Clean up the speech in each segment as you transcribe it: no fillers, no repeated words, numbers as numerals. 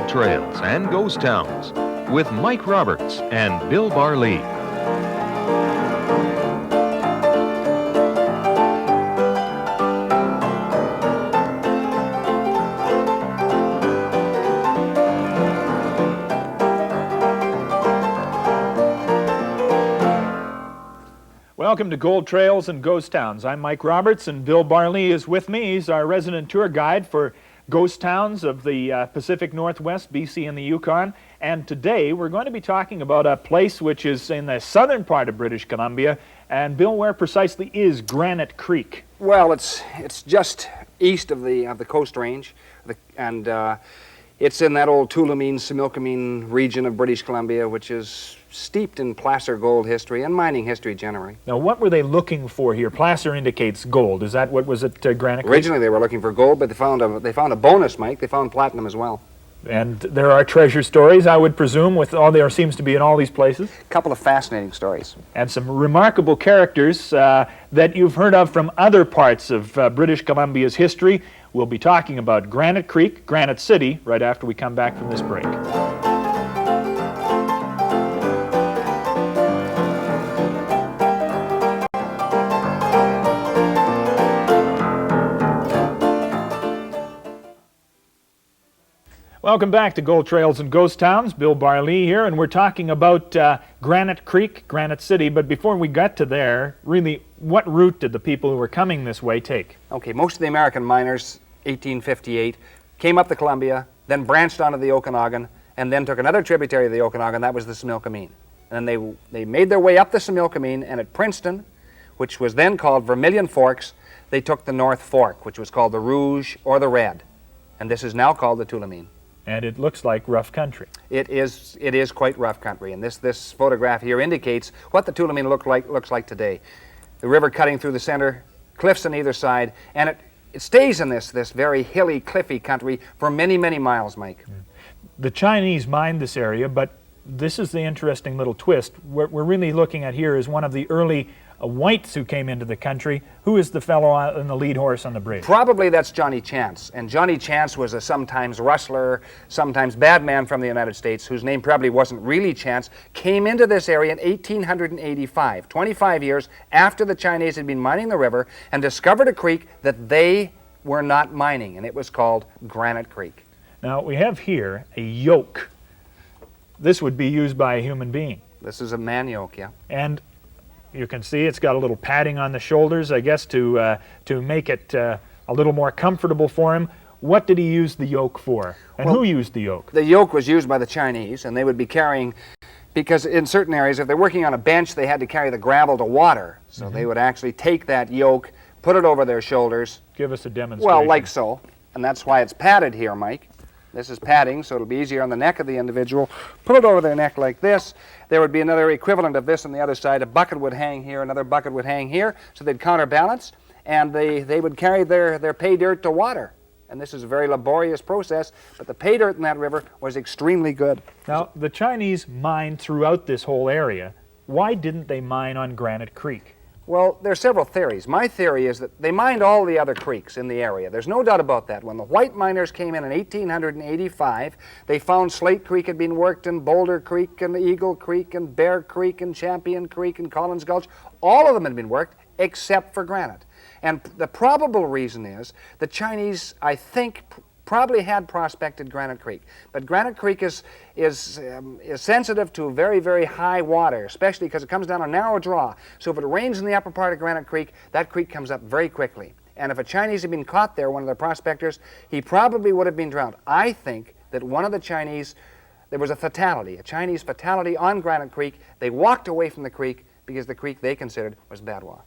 Gold Trails and Ghost Towns with Mike Roberts and Bill Barlee. Welcome to Gold Trails and Ghost Towns. I'm Mike Roberts, and Bill Barlee is with me. He's our resident tour guide for ghost towns of the Pacific Northwest, BC, and the Yukon. And today we're going to be talking about a place which is in the southern part of British Columbia. And Bill, where precisely is Granite Creek? Well, it's just east of the Coast Range, and it's in that old Tulameen, Similkameen region of British Columbia, which is steeped in placer gold history and mining history generally. Now, what were they looking for here? Placer indicates gold. Is that what was at Granite Creek? Originally, they were looking for gold, but they found a bonus, Mike. They found platinum as well. And there are treasure stories, I would presume, with all there seems to be in all these places. A couple of fascinating stories. And some remarkable characters that you've heard of from other parts of British Columbia's history. We'll be talking about Granite Creek, Granite City, right after we come back from this break. Welcome back to Gold Trails and Ghost Towns. Bill Barlee here, and we're talking about Granite Creek, Granite City. But before we get to there, really, what route did the people who were coming this way take? Okay, most of the American miners, 1858, came up the Columbia, then branched onto the Okanagan, and then took another tributary of the Okanagan, that was the Similkameen. And then they made their way up the Similkameen, and at Princeton, which was then called Vermilion Forks, they took the North Fork, which was called the Rouge or the Red. And this is now called the Tulameen. And it looks like rough country. It is quite rough country, and this photograph here indicates what the Tulameen looks like today. The river cutting through the center, cliffs on either side, and it stays in this very hilly, cliffy country for many, many miles, Mike. The Chinese mined this area, but this is the interesting little twist. What we're really looking at here is one of the early whites who came into the country. Who is the fellow on the lead horse on the bridge? Probably that's Johnny Chance. And Johnny Chance was a sometimes rustler, sometimes bad man from the United States, whose name probably wasn't really Chance, came into this area in 1885, 25 years after the Chinese had been mining the river, and discovered a creek that they were not mining, and it was called Granite Creek. Now, we have here a yoke. This would be used by a human being. This is a man yoke, yeah. And you can see it's got a little padding on the shoulders, I guess, to make it a little more comfortable for him. What did he use the yoke for? And who used the yoke? The yoke was used by the Chinese, and they would be carrying, because in certain areas, if they're working on a bench, they had to carry the gravel to water. So they would actually take that yoke, put it over their shoulders. Give us a demonstration. Well, like so. And that's why it's padded here, Mike. This is padding, so it'll be easier on the neck of the individual. Put it over their neck like this. There would be another equivalent of this on the other side. A bucket would hang here, another bucket would hang here, so they'd counterbalance, and they would carry their pay dirt to water. And this is a very laborious process, but the pay dirt in that river was extremely good. Now, the Chinese mined throughout this whole area. Why didn't they mine on Granite Creek? Well, there are several theories. My theory is that they mined all the other creeks in the area. There's no doubt about that. When the white miners came in 1885, they found Slate Creek had been worked, and Boulder Creek, and Eagle Creek, and Bear Creek, and Champion Creek, and Collins Gulch. All of them had been worked except for Granite. And the probable reason is the Chinese, I think, probably had prospected Granite Creek. But Granite Creek is sensitive to very, very high water, especially because it comes down a narrow draw. So if it rains in the upper part of Granite Creek, that creek comes up very quickly. And if a Chinese had been caught there, one of the prospectors, he probably would have been drowned. I think that one of the Chinese, there was a Chinese fatality on Granite Creek. They walked away from the creek because the creek they considered was Badwa.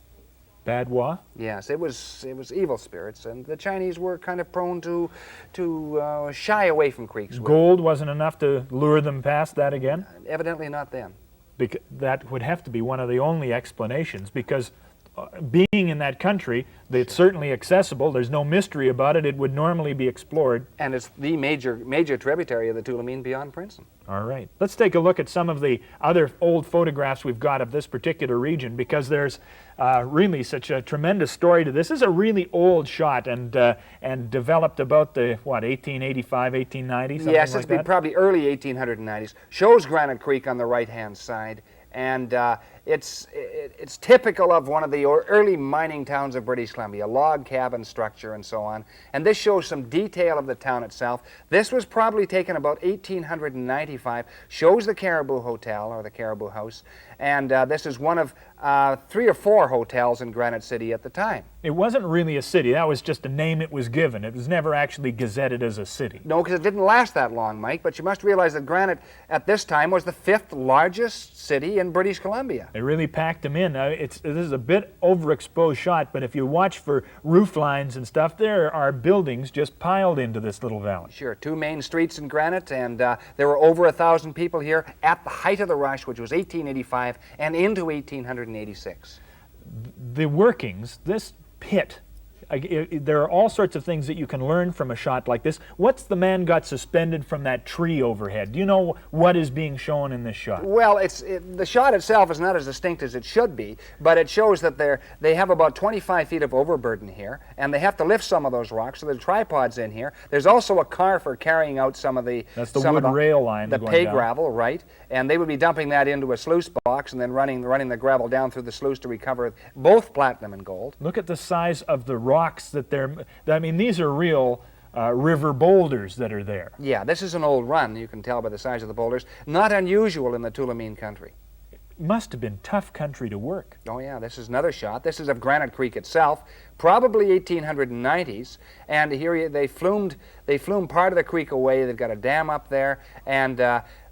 Badwa? Yes, it was evil spirits, and the Chinese were kind of prone to shy away from creeks. Gold wasn't enough to lure them past that again? Evidently not then. That would have to be one of the only explanations, because being in that country, it's certainly accessible. There's no mystery about it. It would normally be explored. And it's the major tributary of the Tulameen beyond Princeton. All right. Let's take a look at some of the other old photographs we've got of this particular region, because there's really such a tremendous story to this. This is a really old shot and developed about the, what, 1885, 1890, something yes, like it's that? probably early 1890s. Shows Granite Creek on the right-hand side. And it's typical of one of the early mining towns of British Columbia, log cabin structure and so on. And this shows some detail of the town itself. This was probably taken about 1895, shows the Caribou Hotel, or the Caribou House. And this is one of 3 or 4 hotels in Granite City at the time. It wasn't really a city. That was just a name it was given. It was never actually gazetted as a city. No, because it didn't last that long, Mike. But you must realize that Granite, at this time, was the 5th largest city in British Columbia. They really packed them in. This is a bit overexposed shot, but if you watch for roof lines and stuff, there are buildings just piled into this little valley. Sure, 2 main streets in Granite, and there were over 1,000 people here at the height of the rush, which was 1885 and into 1886. The workings, this pit, there are all sorts of things that you can learn from a shot like this. What's the man got suspended from that tree overhead? Do you know what is being shown in this shot? Well, the shot itself is not as distinct as it should be, but it shows that they have about 25 feet of overburden here, and they have to lift some of those rocks, so there's tripods in here. There's also a car for carrying out some of the... That's the wood rail line the going pay down. gravel, right? And they would be dumping that into a sluice box and then running the gravel down through the sluice to recover both platinum and gold. Look at the size of the rocks that I mean, these are real river boulders that are there. Yeah, this is an old run, you can tell by the size of the boulders. Not unusual in the Tulameen country. It must have been tough country to work. Oh yeah, this is another shot. This is of Granite Creek itself, probably 1890s. And here they flumed part of the creek away. They've got a dam up there, and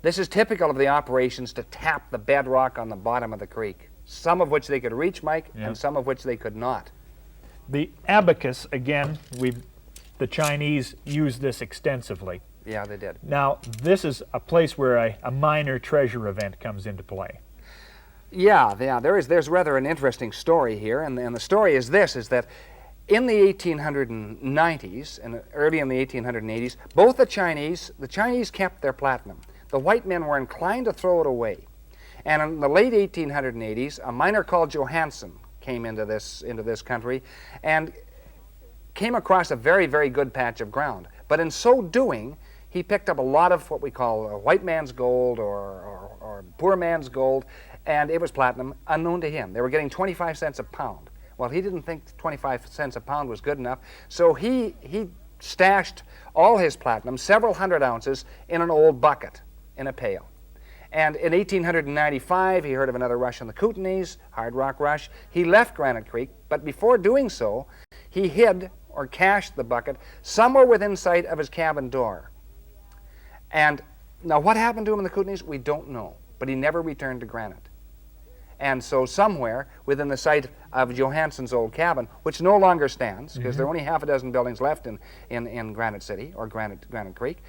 this is typical of the operations to tap the bedrock on the bottom of the creek. Some of which they could reach, Mike, yeah, and some of which they could not. The abacus, again, the Chinese used this extensively. Yeah, they did. Now, this is a place where a minor treasure event comes into play. Yeah, there's rather an interesting story here, and the story is this, is that in the 1890s and early in the 1880s, both the Chinese kept their platinum. The white men were inclined to throw it away. And in the late 1880s, a miner called Johansen came into this country and came across a very, very good patch of ground. But in so doing, he picked up a lot of what we call a white man's gold or poor man's gold, and it was platinum, unknown to him. They were getting 25 cents a pound. Well, he didn't think 25 cents a pound was good enough, so he stashed all his platinum, several hundred ounces, in an old bucket, in a pail. And in 1895, he heard of another rush on the Kootenays, hard rock rush. He left Granite Creek, but before doing so, he hid or cached the bucket somewhere within sight of his cabin door. And now what happened to him in the Kootenays, we don't know, but he never returned to Granite. And so somewhere within the site of Johansen's old cabin, which no longer stands, because there are only half a dozen buildings left in Granite City, or Granite Creek,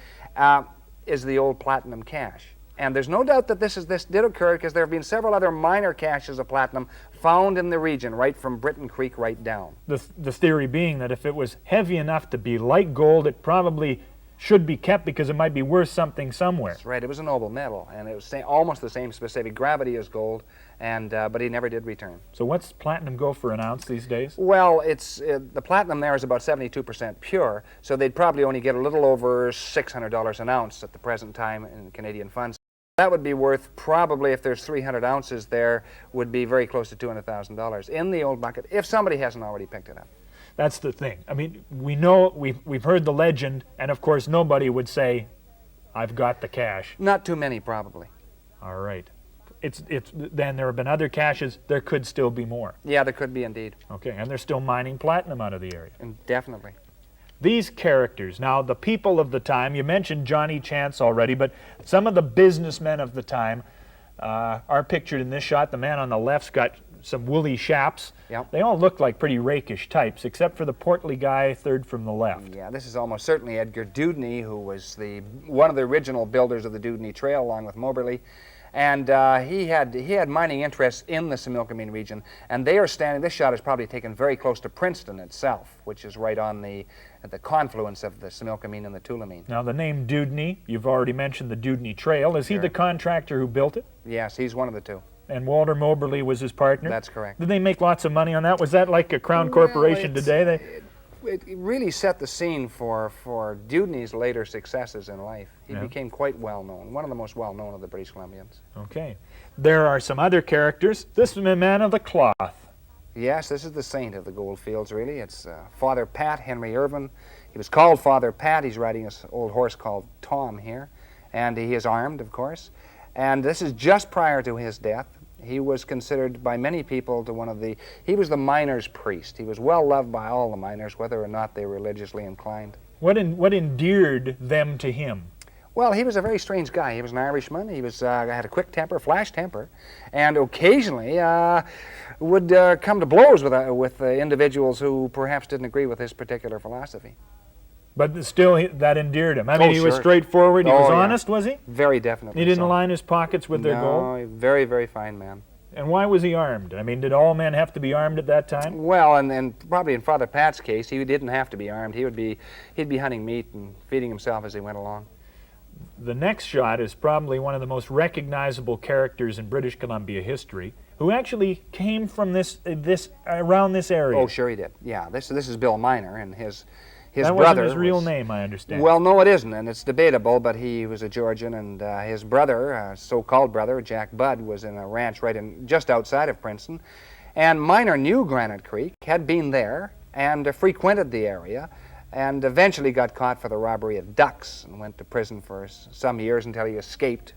is the old platinum cache. And there's no doubt that this did occur, because there have been several other minor caches of platinum found in the region, right from Britton Creek right down. The theory being that if it was heavy enough to be like gold, it probably should be kept because it might be worth something somewhere. That's right. It was a noble metal, and it was almost the same specific gravity as gold, and but he never did return. So what's platinum go for an ounce these days? Well, the platinum there is about 72% pure, so they'd probably only get a little over $600 an ounce at the present time in Canadian funds. That would be worth, probably, if there's 300 ounces there, would be very close to $200,000 in the old bucket, if somebody hasn't already picked it up. That's the thing. I mean, we know, we've heard the legend, and of course nobody would say, I've got the cache. Not too many, probably. All right. Then there have been other caches. There could still be more. Yeah, there could be indeed. Okay, and they're still mining platinum out of the area. Definitely. These characters, now the people of the time, you mentioned Johnny Chance already, but some of the businessmen of the time are pictured in this shot. The man on the left's got some woolly chaps. Yep. They all look like pretty rakish types, except for the portly guy third from the left. Yeah, this is almost certainly Edgar Dewdney, who was one of the original builders of the Dewdney Trail, along with Moberly. And he had mining interests in the Similkameen region, and they are standing. This shot is probably taken very close to Princeton itself, which is right on at the confluence of the Similkameen and the Tulameen. Now, the name Dewdney, you've already mentioned the Dewdney Trail. Is he Sure. the contractor who built it? Yes, he's one of the two. And Walter Moberly was his partner? That's correct. Did they make lots of money on that? Was that like a Crown Corporation today? It really set the scene for Dewdney's later successes in life. He became quite well known, one of the most well known of the British Columbians. Okay. There are some other characters. This is a man of the cloth. Yes, this is the saint of the goldfields, really. It's Father Pat, Henry Irvin. He was called Father Pat. He's riding an old horse called Tom here, and he is armed, of course. And this is just prior to his death. He was considered by many people to he was the miners' priest. He was well loved by all the miners, whether or not they were religiously inclined. What endeared them to him? Well, he was a very strange guy. He was an Irishman. He had a quick temper, flash temper, and occasionally would come to blows with individuals who perhaps didn't agree with his particular philosophy. But still, that endeared him. I mean, he was sure. straightforward. He was yeah. honest, was he? Very definitely. He didn't so. line his pockets with their gold? No, very, very fine man. And why was he armed? I mean, did all men have to be armed at that time? Well, and probably in Father Pat's case, he didn't have to be armed. He'd be hunting meat and feeding himself as he went along. The next shot is probably one of the most recognizable characters in British Columbia history, who actually came from around this area. Oh, sure he did. Yeah, this is Bill Miner, and his that brother wasn't his real name, I understand. Well, no, it isn't, and it's debatable, but he was a Georgian, and his brother, so-called brother, Jack Budd, was in a ranch just outside of Princeton, and Miner knew Granite Creek, had been there, and frequented the area, and eventually got caught for the robbery of ducks, and went to prison for some years until he escaped.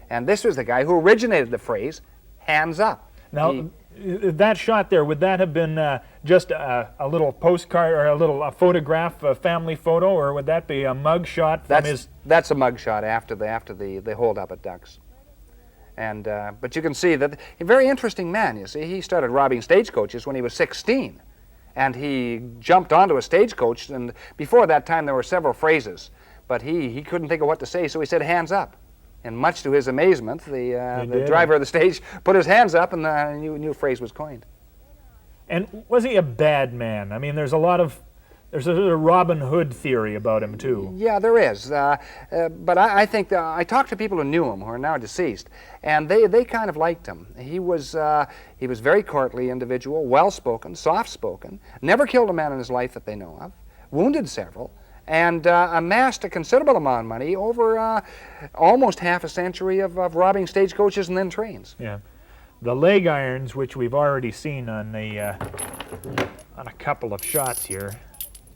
And this was the guy who originated the phrase, hands up. Now, that shot there, would that have been just a little postcard or a photograph, a family photo, or would that be a mug shot from his... That's a mug shot after the hold up at Ducks. And, but you can see that, a very interesting man, you see. He started robbing stagecoaches when he was 16. And he jumped onto a stagecoach, and before that time there were several phrases. But he couldn't think of what to say, so he said, hands up. And much to his amazement, the driver of the stage put his hands up, and the new phrase was coined. And was he a bad man? I mean, there's a Robin Hood theory about him, too. Yeah, there is. But I think I talked to people who knew him, who are now deceased, and they kind of liked him. He was very courtly individual, well-spoken, soft-spoken, never killed a man in his life that they know of, wounded several, and amassed a considerable amount of money over almost half a century of robbing stagecoaches and then trains. Yeah. The leg irons, which we've already seen on a couple of shots here,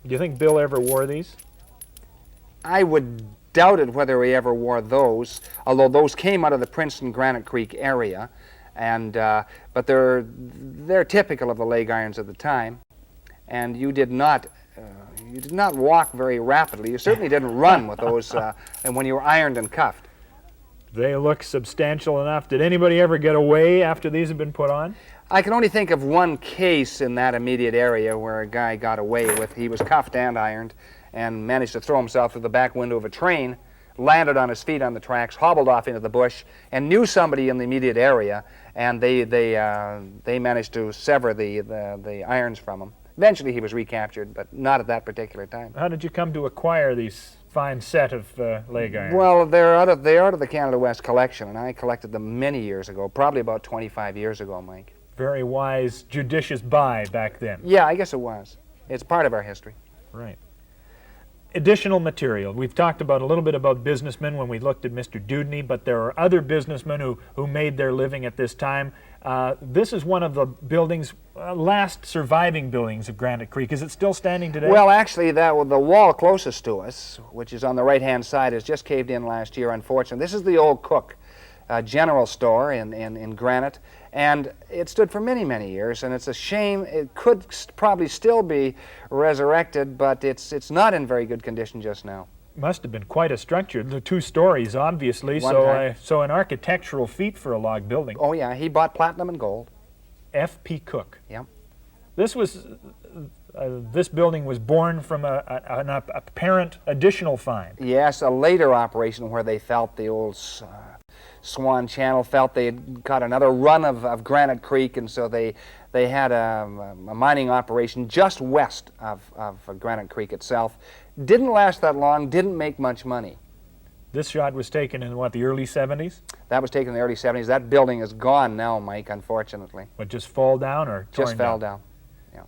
do you think Bill ever wore these? I would doubt it whether he ever wore those, although those came out of the Princeton Granite Creek area, and but they're typical of the leg irons of the time, and you did not walk very rapidly. You certainly didn't run with those and when you were ironed and cuffed. They look substantial enough. Did anybody ever get away after these had been put on? I can only think of one case in that immediate area where a guy got away with. He was cuffed and ironed and managed to throw himself through the back window of a train, landed on his feet on the tracks, hobbled off into the bush, and knew somebody in the immediate area, and they managed to sever the irons from him. Eventually he was recaptured, but not at that particular time. How did you come to acquire these fine set of leg irons? Well, they're out of the Canada West collection, and I collected them many years ago, probably about 25 years ago, Mike. Very wise, judicious buy back then. Yeah, I guess it was. It's part of our history. Right. Additional material. We've talked about a little bit about businessmen when we looked at Mr. Dewdney, but there are other businessmen who made their living at this time. This is one of the buildings, last surviving buildings of Granite Creek. Is it still standing today? Well, actually, the wall closest to us, which is on the right-hand side, has just caved in last year, unfortunately. This is the old Cook general store in Granite, and it stood for many, many years, and it's a shame. It could probably still be resurrected, but it's not in very good condition just now. Must have been quite a structure. The 2 stories, obviously, so an architectural feat for a log building. Oh, yeah, he bought platinum and gold. F.P. Cook. Yep. This building was born from an apparent additional find. Yes, a later operation where they felt the old Swan Channel felt they had got another run of Granite Creek, and so they had a mining operation just west of Granite Creek itself. Didn't last that long, didn't make much money. This shot was taken in, what, the early 70s? That was taken in the early 70s. That building is gone now, Mike, unfortunately. What, just fall down or torn Just fell down. Yeah.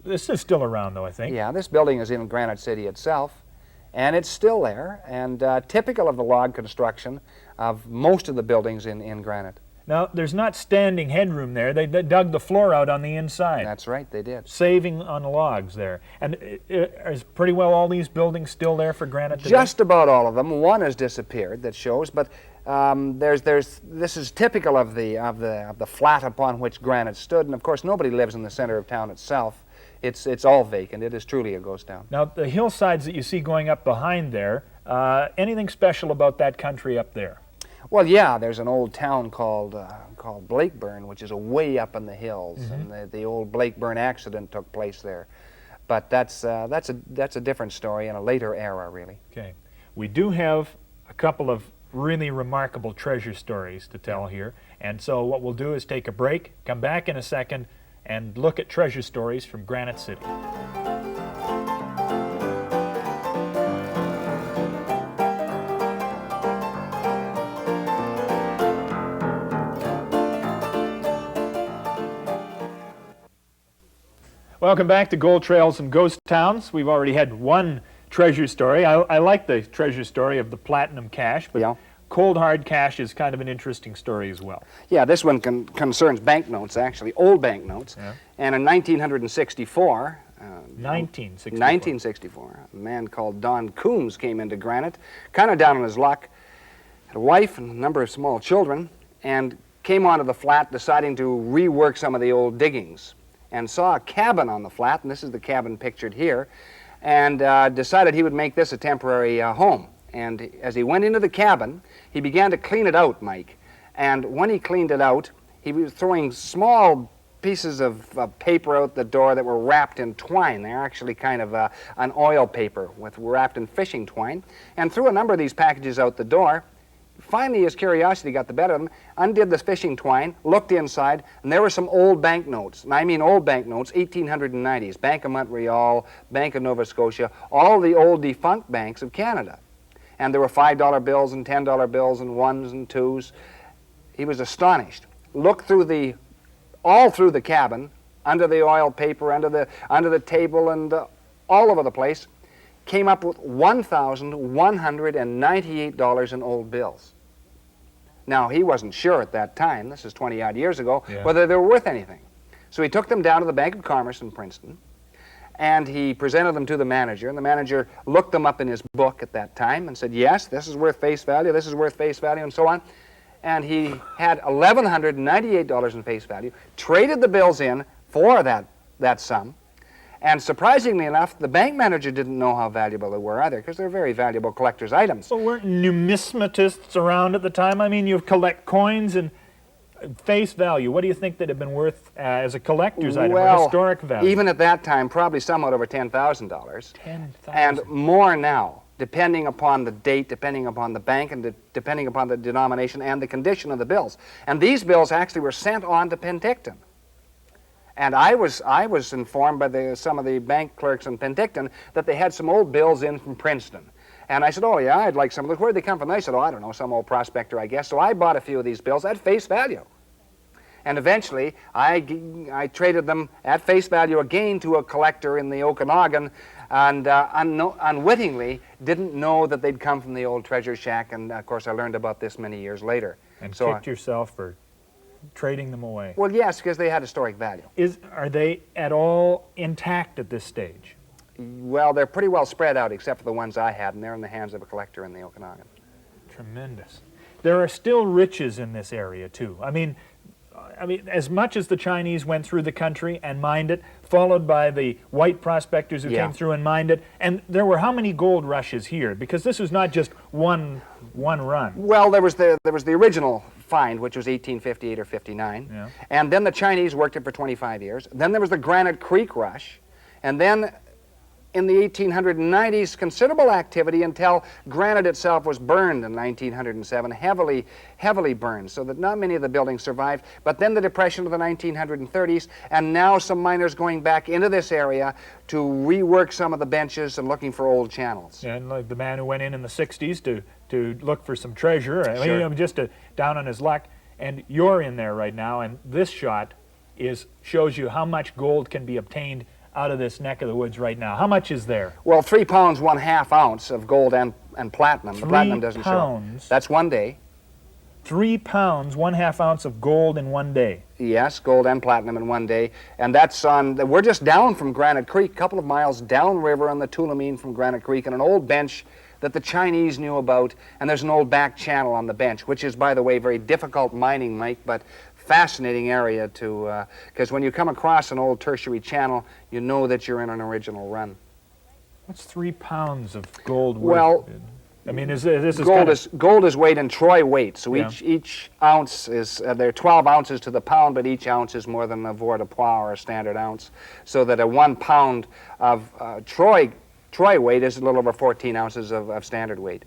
This is still around, though, I think. Yeah, this building is in Granite City itself, and it's still there, and typical of the log construction of most of the buildings in Granite. Now, there's not standing headroom there. They dug the floor out on the inside. That's right, they did. Saving on logs there. And is pretty well all these buildings still there for Granite today? Just about all of them. One has disappeared that shows, but this is typical of the flat upon which Granite stood, and of course nobody lives in the center of town itself. It's all vacant. It is truly a ghost town. Now, the hillsides that you see going up behind there, anything special about that country up there? Well, yeah, there's an old town called Blakeburn, which is way up in the hills, and the old Blakeburn accident took place there. But that's a different story in a later era, really. Okay, we do have a couple of really remarkable treasure stories to tell here, and so what we'll do is take a break, come back in a second, and look at treasure stories from Granite City. Welcome back to Gold Trails and Ghost Towns. We've already had one treasure story. I like the treasure story of the platinum cash, but Yeah. cold hard cash is kind of an interesting story as well. Yeah, this one concerns banknotes, actually, old banknotes. Yeah. And in 1964, 1964. a man called Don Coombs came into Granite, kind of down on his luck, had a wife and a number of small children, and came onto the flat deciding to rework some of the old diggings, and saw a cabin on the flat, and this is the cabin pictured here, and decided he would make this a temporary home. And as he went into the cabin, he began to clean it out, Mike. And when he cleaned it out, he was throwing small pieces of paper out the door that were wrapped in twine. They're actually kind of an oil paper wrapped in fishing twine, and threw a number of these packages out the door. Finally, his curiosity got the better of him, undid the fishing twine, looked inside, and there were some old banknotes. And I mean old banknotes, 1890s, Bank of Montreal, Bank of Nova Scotia, all the old defunct banks of Canada. And there were $5 bills and $10 bills and ones and twos. He was astonished. Looked through all through the cabin, under the oil paper, under the table, and all over the place. Came up with $1,198 in old bills. Now, he wasn't sure at that time, this is 20-odd years ago, whether they were worth anything. So he took them down to the Bank of Commerce in Princeton, and he presented them to the manager, and the manager looked them up in his book at that time and said, yes, this is worth face value, this is worth face value, and so on. And he had $1,198 in face value, traded the bills in for that sum. And surprisingly enough, the bank manager didn't know how valuable they were either, because they're very valuable collector's items. So weren't numismatists around at the time? I mean, you collect coins and face value. What do you think they'd have been worth as a collector's item or historic value? Even at that time, probably somewhat over $10,000. $10,000. And more now, depending upon the date, depending upon the bank, and depending upon the denomination and the condition of the bills. And these bills actually were sent on to Penticton. And I was informed by some of the bank clerks in Penticton that they had some old bills in from Princeton. And I said, oh yeah, I'd like some of those. Where'd they come from? They said, oh, I don't know, some old prospector, I guess. So I bought a few of these bills at face value. And eventually, I traded them at face value again to a collector in the Okanagan, and unwittingly didn't know that they'd come from the old treasure shack. And of course, I learned about this many years later. And so kicked yourself for trading them away. Well, yes, because they had historic value. Are they at all intact at this stage? Well, they're pretty well spread out, except for the ones I had, and they're in the hands of a collector in the Okanagan. Tremendous. There are still riches in this area, too. I mean, as much as the Chinese went through the country and mined it, followed by the white prospectors who came through and mined it, and there were how many gold rushes here? Because this was not just one run. Well, there was the original find, which was 1858 or 59, and then the Chinese worked it for 25 years. Then there was the Granite Creek rush, and then in the 1890s, considerable activity until granite itself was burned in 1907, heavily burned, so that not many of the buildings survived. But then the depression of the 1930s, and now some miners going back into this area to rework some of the benches and looking for old channels. And like the man who went in the 60s to look for some treasure, I mean, Sure. you know, just down on his luck. And you're in there right now, and this shot shows you how much gold can be obtained out of this neck of the woods right now. How much is there? Well, 3 pounds, 1/2 ounce of gold and platinum. The platinum doesn't show. 3 pounds. That's 1 day. 3 pounds, 1/2 ounce of gold in 1 day. Yes, gold and platinum in 1 day. And that's on, we're just down from Granite Creek, a couple of miles downriver on the Tulameen from Granite Creek, and an old bench that the Chinese knew about. And there's an old back channel on the bench, which is, by the way, very difficult mining, Mike, but fascinating area to, because when you come across an old tertiary channel, you know that you're in an original run. What's 3 pounds of gold worth? Well, I mean, this is gold is weighed in troy weight, so Yeah. each ounce is, there are 12 ounces to the pound, but each ounce is more than a avoirdupois or a standard ounce, so that a 1 pound of troy weight is a little over 14 ounces of standard weight.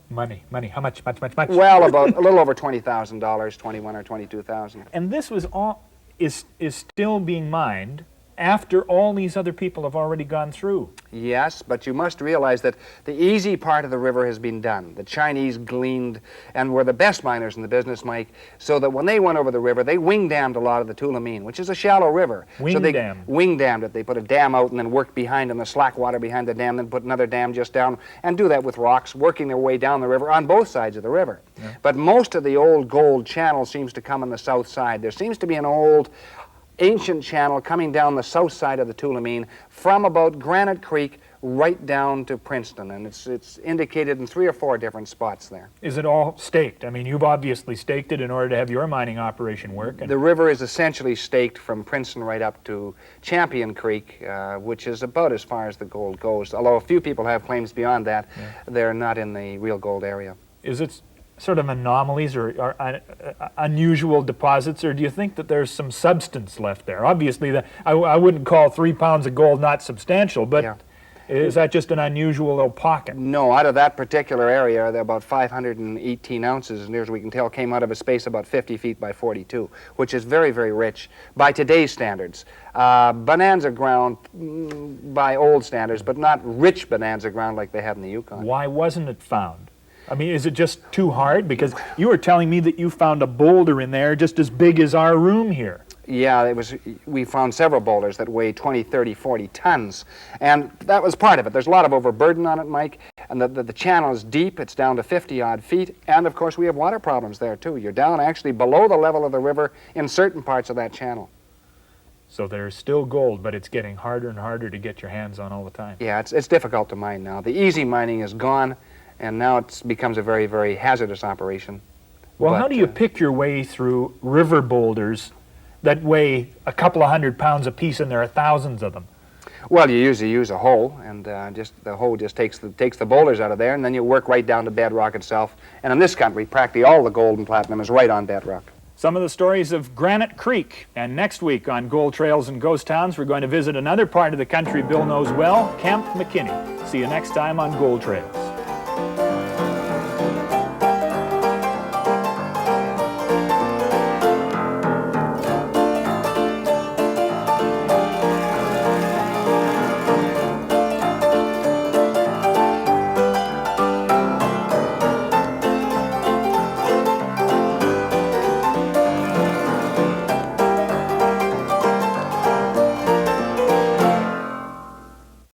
money. How much? Well, about a little over $20,000, 21 or 22,000. And this was all is still being mined after all these other people have already gone through. Yes, but you must realize that the easy part of the river has been done. The Chinese gleaned and were the best miners in the business, Mike, so that when they went over the river, they wing dammed a lot of the Tulameen, which is a shallow river. Wing dam. Wing dammed it. They put a dam out and then worked behind in the slack water behind the dam, then put another dam just down, and do that with rocks, working their way down the river on both sides of the river. Yeah. But most of the old gold channel seems to come on the south side. There seems to be an old ancient channel coming down the south side of the Tulameen from about Granite Creek right down to Princeton, and it's indicated in 3 or 4 different spots there. Is it all staked? I mean, you've obviously staked it in order to have your mining operation work. And The river is essentially staked from Princeton right up to Champion Creek, which is about as far as the gold goes. Although a few people have claims beyond that, they're not in the real gold area. is it sort of anomalies or unusual deposits, or do you think that there's some substance left there? Obviously, I wouldn't call 3 pounds of gold not substantial, but Yeah. is that just an unusual little pocket? No, out of that particular area, there are about 518 ounces, and near as we can tell, came out of a space about 50 feet by 42, which is very, very rich by today's standards. Bonanza ground by old standards, but not rich bonanza ground like they have in the Yukon. Why wasn't it found? I mean, is it just too hard? Because you were telling me that you found a boulder in there just as big as our room here. Yeah, we found several boulders that weigh 20, 30, 40 tons, and that was part of it. There's a lot of overburden on it, Mike, and the channel is deep. It's down to 50-odd feet, and of course we have water problems there too. You're down actually below the level of the river in certain parts of that channel. So there's still gold, but it's getting harder and harder to get your hands on all the time. Yeah, it's difficult to mine now. The easy mining is gone, and now it becomes a very, very hazardous operation. Well, But, how do you pick your way through river boulders that weigh a couple of 100 pounds apiece, and there are thousands of them? Well, you usually use a hoe, and just the hoe just takes the boulders out of there, and then you work right down to bedrock itself. And in this country, practically all the gold and platinum is right on bedrock. Some of the stories of Granite Creek. And next week on Gold Trails and Ghost Towns, we're going to visit another part of the country Bill knows well, Camp McKinney. See you next time on Gold Trails.